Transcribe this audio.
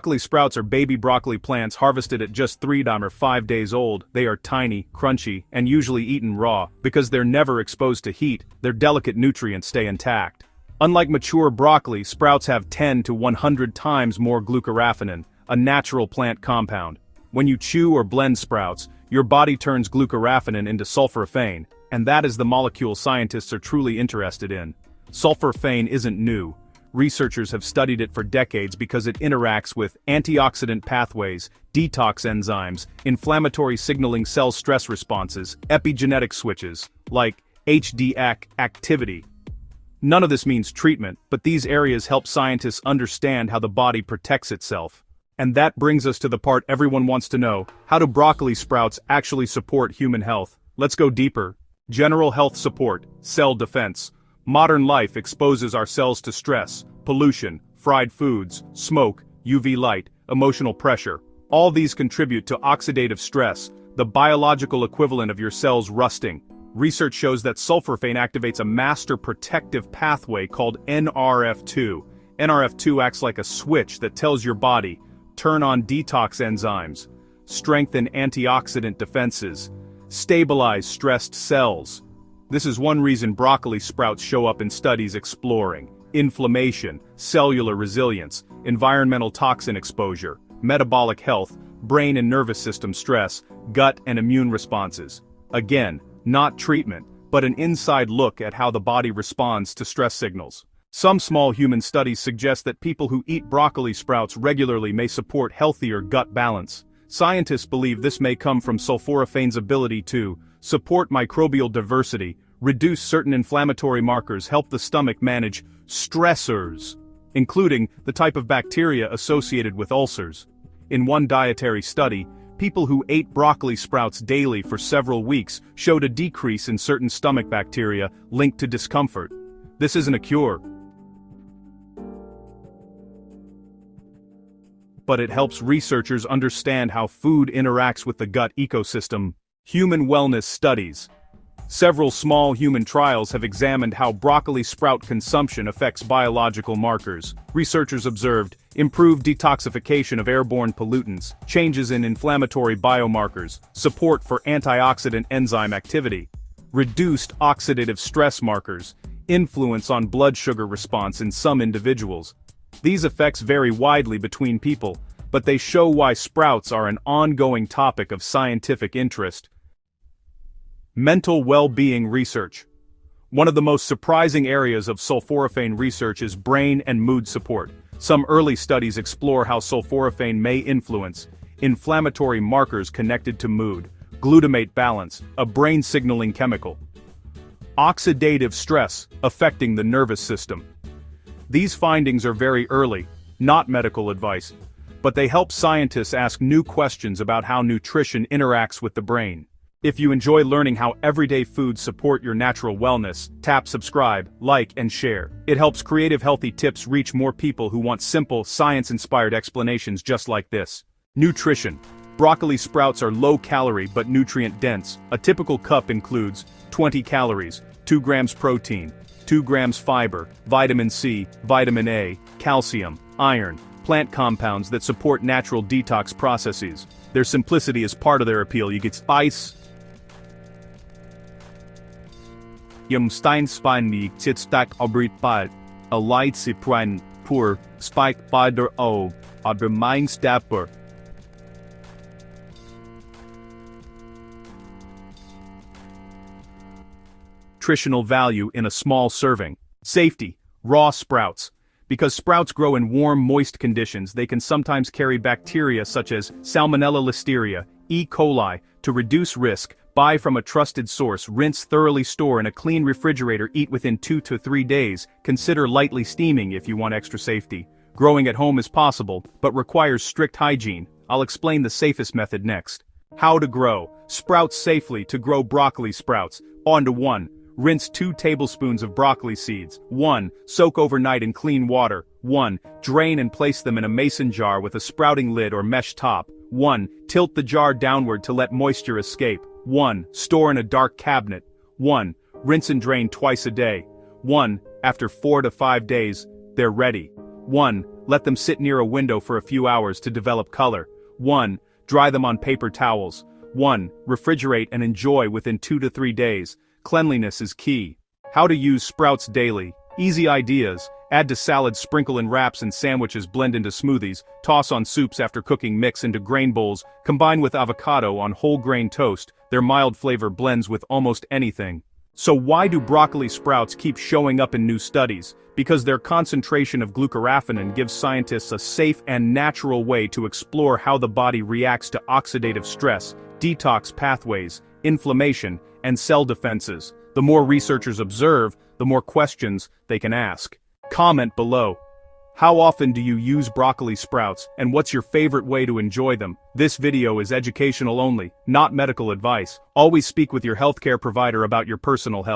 Broccoli sprouts are baby broccoli plants harvested at just 3 or 5 days old. They are tiny, crunchy, and usually eaten raw. Because they're never exposed to heat, their delicate nutrients stay intact. Unlike mature broccoli, sprouts have 10 to 100 times more glucoraphanin, a natural plant compound. When you chew or blend sprouts, your body turns glucoraphanin into sulforaphane, and that is the molecule scientists are truly interested in. Sulforaphane isn't new. Researchers have studied it for decades because it interacts with antioxidant pathways, detox enzymes, inflammatory signaling cell stress responses, epigenetic switches, like HDAC activity. None of this means treatment, but these areas help scientists understand how the body protects itself. And that brings us to the part everyone wants to know: how do broccoli sprouts actually support human health? Let's go deeper. General health support, cell defense. Modern life exposes our cells to stress, pollution, fried foods, smoke, UV light, emotional pressure. All these contribute to oxidative stress, the biological equivalent of your cells rusting. Research shows that sulforaphane activates a master protective pathway called NRF2. NRF2 acts like a switch that tells your body, turn on detox enzymes, strengthen antioxidant defenses, stabilize stressed cells. This is one reason broccoli sprouts show up in studies exploring inflammation, cellular resilience, environmental toxin exposure, metabolic health, brain and nervous system stress, gut and immune responses. Again, not treatment, but an inside look at how the body responds to stress signals. Some small human studies suggest that people who eat broccoli sprouts regularly may support healthier gut balance. Scientists believe this may come from sulforaphane's ability to support microbial diversity, reduce certain inflammatory markers, help the stomach manage stressors, including the type of bacteria associated with ulcers. In one dietary study, people who ate broccoli sprouts daily for several weeks showed a decrease in certain stomach bacteria linked to discomfort. This isn't a cure, but it helps researchers understand how food interacts with the gut ecosystem. Human wellness studies. Several small human trials have examined how broccoli sprout consumption affects biological markers. Researchers observed improved detoxification of airborne pollutants, changes in inflammatory biomarkers, support for antioxidant enzyme activity, reduced oxidative stress markers, influence on blood sugar response in some individuals. These effects vary widely between people, but they show why sprouts are an ongoing topic of scientific interest. Mental well-being research. One of the most surprising areas of sulforaphane research is brain and mood support. Some early studies explore how sulforaphane may influence inflammatory markers connected to mood, glutamate balance, a brain signaling chemical, oxidative stress affecting the nervous system. These findings are very early, not medical advice, but they help scientists ask new questions about how nutrition interacts with the brain. If you enjoy learning how everyday foods support your natural wellness, tap subscribe, like, and share. It helps Creative Healthy Tips reach more people who want simple, science-inspired explanations just like this. Nutrition. Broccoli sprouts are low-calorie but nutrient-dense. A typical cup includes 20 calories, 2 grams protein, 2 grams fiber, vitamin C, vitamin A, calcium, iron, plant compounds that support natural detox processes. Their simplicity is part of their appeal. You get spice. Steinspine Titstak Obritpal, a light Cypran, poor, spike Bader O, aber mein Stapper. Nutritional value in a small serving. Safety. Raw sprouts. Because sprouts grow in warm, moist conditions, they can sometimes carry bacteria such as Salmonella Listeria, E. coli. To reduce risk, buy from a trusted source, rinse thoroughly, store in a clean refrigerator, eat within 2 to 3 days, consider lightly steaming if you want extra safety. Growing at home is possible, but requires strict hygiene. I'll explain the safest method next. How to grow. Sprouts safely. To grow broccoli sprouts. On to 1. Rinse 2 tablespoons of broccoli seeds. 1. Soak overnight in clean water. 1. Drain and place them in a mason jar with a sprouting lid or mesh top. 1. Tilt the jar downward to let moisture escape. 1. Store in a dark cabinet. 1. Rinse and drain twice a day. 1. After 4 to 5 days, they're ready. 1. Let them sit near a window for a few hours to develop color. 1. Dry them on paper towels. 1. Refrigerate and enjoy within 2 to 3 days. Cleanliness is key. How to use sprouts daily. Easy ideas. Add to salads, sprinkle in wraps and sandwiches, blend into smoothies, toss on soups after cooking, mix into grain bowls, combine with avocado on whole grain toast. Their mild flavor blends with almost anything. So why do broccoli sprouts keep showing up in new studies? Because their concentration of glucoraphanin gives scientists a safe and natural way to explore how the body reacts to oxidative stress, detox pathways, inflammation, and cell defenses. The more researchers observe, the more questions they can ask. Comment below. How often do you use broccoli sprouts, and what's your favorite way to enjoy them? This video is educational only, not medical advice. Always speak with your healthcare provider about your personal health.